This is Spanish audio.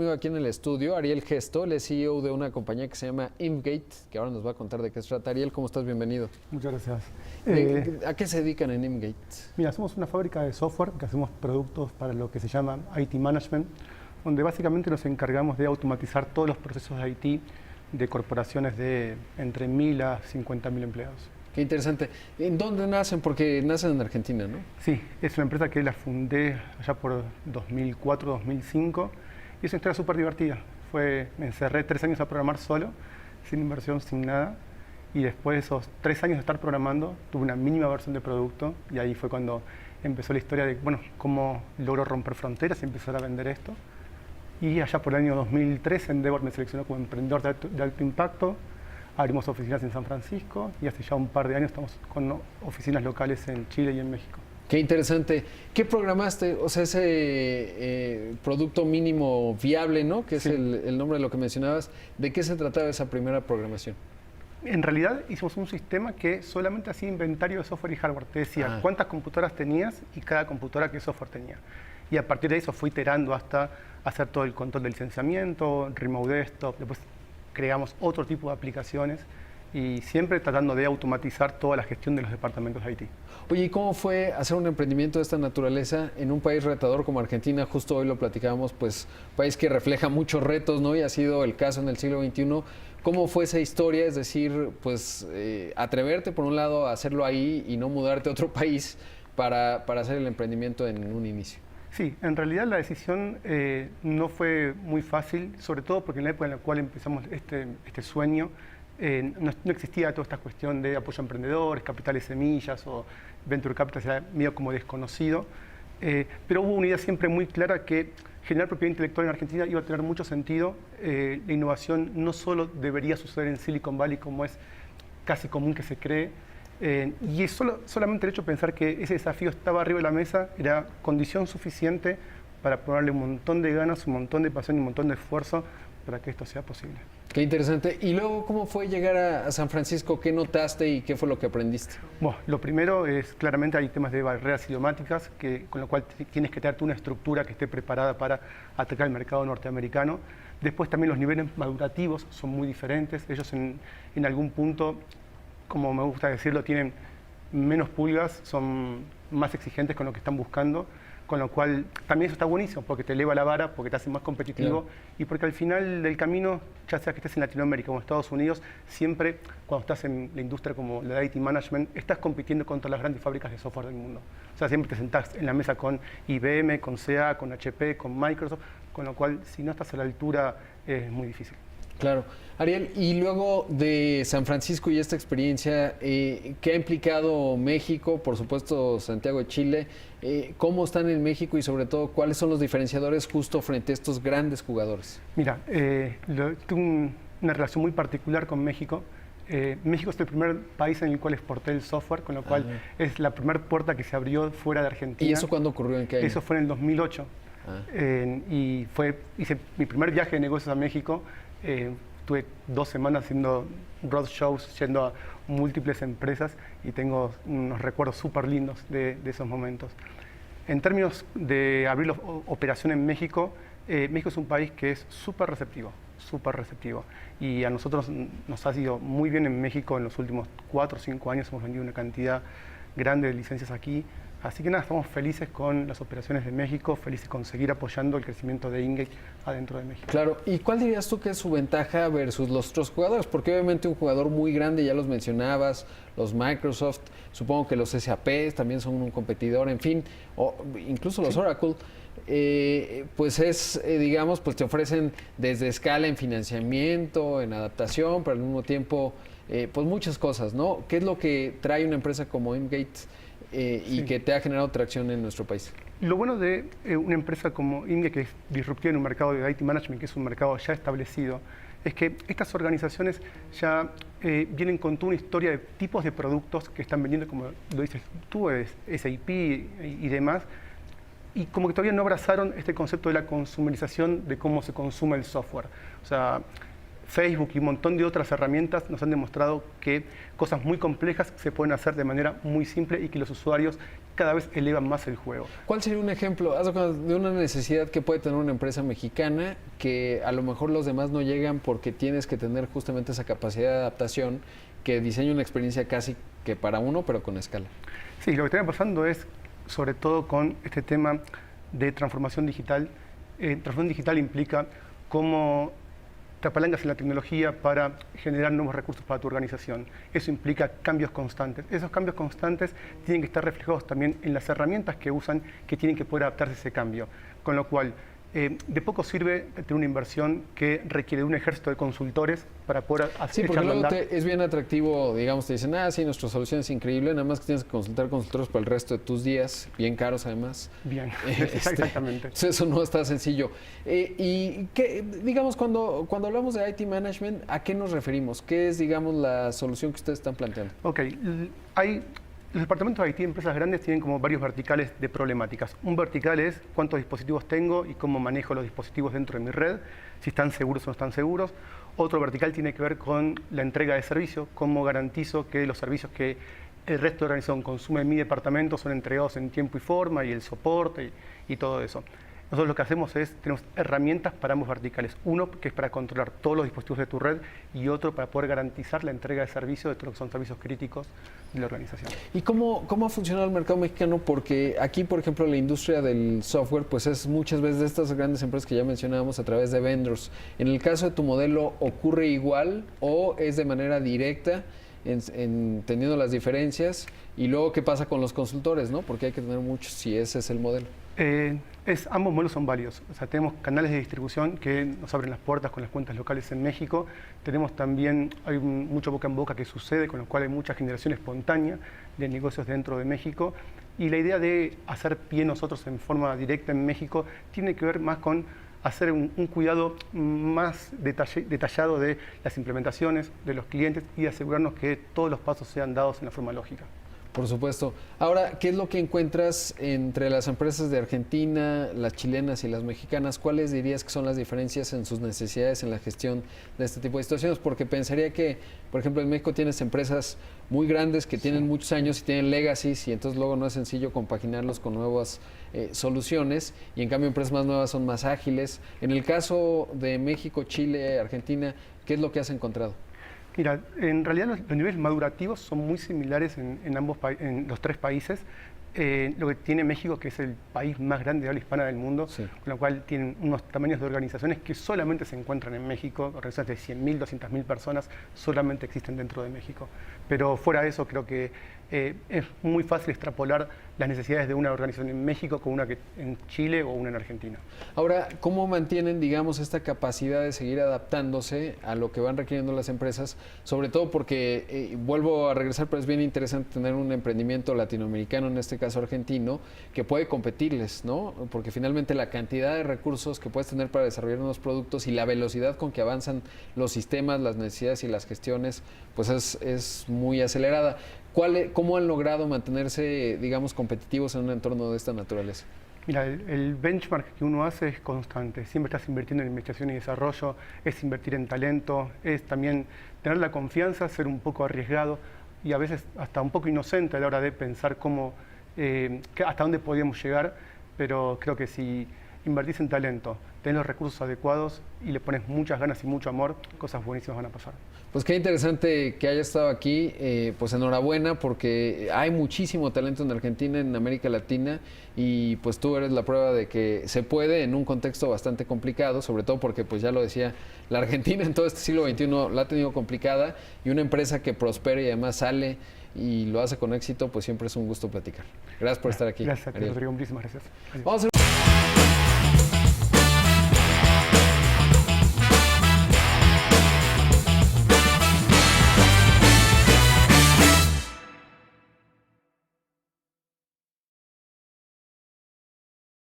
conmigo aquí en el estudio Ariel Gesto, él es CEO de una compañía que se llama IMGate, que ahora nos va a contar de qué se trata. Ariel, ¿cómo estás? Bienvenido. Muchas gracias. ¿A qué se dedican en IMGate? Mira, somos una fábrica de software que hacemos productos para lo que se llama IT Management, donde básicamente nos encargamos de automatizar todos los procesos de IT de corporaciones de entre 1.000 a 50.000 empleados. Qué interesante. ¿En dónde nacen? Porque nacen en Argentina, ¿no? Sí, es una empresa que la fundé allá por 2004, 2005 y es una historia súper divertida. Me encerré 3 años a programar solo, sin inversión, sin nada. Y después de esos 3 años de estar programando, tuve una mínima versión de producto y ahí fue cuando empezó la historia de, bueno, cómo logro romper fronteras y empezar a vender esto. Y allá por el año 2013 Endeavor me seleccionó como emprendedor de alto impacto. Abrimos oficinas en San Francisco y hace ya un par de años estamos con oficinas locales en Chile y en México. Qué interesante. ¿Qué programaste? O sea, ese producto mínimo viable, ¿no? Que es Sí. el nombre de lo que mencionabas. ¿De qué se trataba esa primera programación? En realidad hicimos un sistema que solamente hacía inventario de software y hardware. Te decía cuántas computadoras tenías y cada computadora qué software tenía. Y a partir de eso fue iterando hasta hacer todo el control del licenciamiento, remote desktop, después creamos otro tipo de aplicaciones y siempre tratando de automatizar toda la gestión de los departamentos de IT. Oye, ¿y cómo fue hacer un emprendimiento de esta naturaleza en un país retador como Argentina? Justo hoy lo platicábamos, pues, país que refleja muchos retos, ¿no? Y ha sido el caso en el siglo XXI. ¿Cómo fue esa historia? Es decir, pues, atreverte, por un lado, a hacerlo ahí y no mudarte a otro país para hacer el emprendimiento en un inicio. Sí, en realidad la decisión no fue muy fácil, sobre todo porque en la época en la cual empezamos este sueño, no existía toda esta cuestión de apoyo a emprendedores, capitales semillas o venture capital, era medio como desconocido, pero hubo una idea siempre muy clara que generar propiedad intelectual en Argentina iba a tener mucho sentido. La innovación no solo debería suceder en Silicon Valley como es casi común que se cree, y es solamente el hecho de pensar que ese desafío estaba arriba de la mesa era condición suficiente para ponerle un montón de ganas, un montón de pasión y un montón de esfuerzo para que esto sea posible. Qué interesante. Y luego, ¿cómo fue llegar a San Francisco? ¿Qué notaste y qué fue lo que aprendiste? Bueno, lo primero es, claramente hay temas de barreras idiomáticas, con lo cual tienes que tener una estructura que esté preparada para atacar el mercado norteamericano. Después también los niveles madurativos son muy diferentes. Ellos en algún punto, como me gusta decirlo, tienen menos pulgas, son más exigentes con lo que están buscando, con lo cual también eso está buenísimo, porque te eleva la vara, porque te hace más competitivo, claro. Y porque al final del camino, ya sea que estés en Latinoamérica o en Estados Unidos, siempre cuando estás en la industria como la de IT Management, estás compitiendo contra las grandes fábricas de software del mundo. O sea, siempre te sentás en la mesa con IBM, con CA, con HP, con Microsoft, con lo cual si no estás a la altura es muy difícil. Claro. Ariel, y luego de San Francisco y esta experiencia, ¿qué ha implicado México? Por supuesto, Santiago de Chile. ¿Cómo están en México y sobre todo cuáles son los diferenciadores justo frente a estos grandes jugadores? Mira, tuve una relación muy particular con México. México es el primer país en el cual exporté el software, con lo cual es la primera puerta que se abrió fuera de Argentina. ¿Y eso cuándo ocurrió? ¿En qué año? Eso fue en el 2008. Y hice mi primer viaje de negocios a México. Tuve 2 semanas haciendo roadshows, yendo a múltiples empresas y tengo unos recuerdos súper lindos de esos momentos. En términos de abrir la operación en México, México es un país que es súper receptivo. Y a nosotros nos ha ido muy bien en México en los últimos 4 o 5 años, hemos vendido una cantidad grande de licencias aquí. Así que nada, estamos felices con las operaciones de México, felices con seguir apoyando el crecimiento de IMGate adentro de México. Claro, ¿y cuál dirías tú que es su ventaja versus los otros jugadores? Porque obviamente un jugador muy grande, ya los mencionabas, los Microsoft, supongo que los SAP también son un competidor, en fin, o incluso los Oracle, pues es, digamos, pues te ofrecen desde escala en financiamiento, en adaptación, pero al mismo tiempo, pues muchas cosas, ¿no? ¿Qué es lo que trae una empresa como IMGate? Y que te ha generado tracción en nuestro país? Lo bueno de una empresa como IMGate, que es disruptiva en un mercado de IT Management, que es un mercado ya establecido, es que estas organizaciones ya vienen con toda una historia de tipos de productos que están vendiendo, como lo dices tú, SAP y demás, y como que todavía no abrazaron este concepto de la consumerización de cómo se consume el software. O sea, Facebook y un montón de otras herramientas nos han demostrado que cosas muy complejas se pueden hacer de manera muy simple y que los usuarios cada vez elevan más el juego. ¿Cuál sería un ejemplo de una necesidad que puede tener una empresa mexicana que a lo mejor los demás no llegan porque tienes que tener justamente esa capacidad de adaptación que diseña una experiencia casi que para uno, pero con escala? Sí, lo que está pasando es, sobre todo con este tema de transformación digital. Transformación digital implica cómo te apalancas en la tecnología para generar nuevos recursos para tu organización. Eso implica cambios constantes. Esos cambios constantes tienen que estar reflejados también en las herramientas que usan, que tienen que poder adaptarse a ese cambio. Con lo cual, de poco sirve tener una inversión que requiere de un ejército de consultores para poder hacer. Sí, porque luego es bien atractivo, digamos, te dicen, sí, nuestra solución es increíble, nada más que tienes que consultar consultores para el resto de tus días, bien caros además. Bien, exactamente. Eso no está sencillo. Y digamos, cuando hablamos de IT Management, ¿a qué nos referimos? ¿Qué es, digamos, la solución que ustedes están planteando? Ok, los departamentos de IT de empresas grandes tienen como varios verticales de problemáticas. Un vertical es cuántos dispositivos tengo y cómo manejo los dispositivos dentro de mi red, si están seguros o no están seguros. Otro vertical tiene que ver con la entrega de servicio, cómo garantizo que los servicios que el resto de la organización consume en mi departamento son entregados en tiempo y forma, y el soporte y todo eso. Nosotros lo que hacemos es, tenemos herramientas para ambos verticales. Uno que es para controlar todos los dispositivos de tu red y otro para poder garantizar la entrega de servicios de todo lo que son servicios críticos de la organización. ¿Y cómo ha funcionado el mercado mexicano? Porque aquí, por ejemplo, la industria del software, pues es muchas veces de estas grandes empresas que ya mencionábamos a través de vendors. En el caso de tu modelo, ¿ocurre igual o es de manera directa? Entendiendo las diferencias, y luego qué pasa con los consultores, ¿no? Porque hay que tener muchos si ese es el modelo. Ambos modelos son válidos. O sea, tenemos canales de distribución que nos abren las puertas con las cuentas locales en México. Tenemos también, hay mucho boca en boca que sucede, con lo cual hay mucha generación espontánea de negocios dentro de México. Y la idea de hacer pie nosotros en forma directa en México tiene que ver más con hacer un cuidado más detallado de las implementaciones de los clientes y asegurarnos que todos los pasos sean dados en la forma lógica. Por supuesto. Ahora, ¿qué es lo que encuentras entre las empresas de Argentina, las chilenas y las mexicanas? ¿Cuáles dirías que son las diferencias en sus necesidades en la gestión de este tipo de situaciones? Porque pensaría que, por ejemplo, en México tienes empresas muy grandes que tienen muchos años y tienen legacies y entonces luego no es sencillo compaginarlos con nuevas soluciones, y en cambio empresas más nuevas son más ágiles. En el caso de México, Chile, Argentina, ¿qué es lo que has encontrado? Mira, en realidad los niveles madurativos son muy similares en los tres países. Lo que tiene México, que es el país más grande de habla hispana del mundo, sí, con lo cual tienen unos tamaños de organizaciones que solamente se encuentran en México. Organizaciones de 100.000, 200.000 personas solamente existen dentro de México. Pero fuera de eso, creo que es muy fácil extrapolar las necesidades de una organización en México con una que en Chile o una en Argentina. Ahora, ¿cómo mantienen, digamos, esta capacidad de seguir adaptándose a lo que van requiriendo las empresas? Sobre todo porque, vuelvo a regresar, pero es bien interesante tener un emprendimiento latinoamericano, en este caso argentino, que puede competirles, ¿no? Porque finalmente la cantidad de recursos que puedes tener para desarrollar nuevos productos y la velocidad con que avanzan los sistemas, las necesidades y las gestiones, pues es muy acelerada. ¿Cómo han logrado mantenerse, digamos, competitivos en un entorno de esta naturaleza? Mira, el benchmark que uno hace es constante. Siempre estás invirtiendo en investigación y desarrollo, es invertir en talento, es también tener la confianza, ser un poco arriesgado y a veces hasta un poco inocente a la hora de pensar hasta dónde podíamos llegar, pero creo que si invertís en talento, tenés los recursos adecuados y le pones muchas ganas y mucho amor, cosas buenísimas van a pasar. Pues qué interesante que haya estado aquí, pues enhorabuena porque hay muchísimo talento en Argentina, en América Latina, y pues tú eres la prueba de que se puede en un contexto bastante complicado, sobre todo porque pues ya lo decía, la Argentina en todo este siglo XXI la ha tenido complicada, y una empresa que prospere y además sale y lo hace con éxito, pues siempre es un gusto platicar. Gracias por estar aquí. Gracias a ti, Rodrigo, muchísimas gracias. Vamos a hacer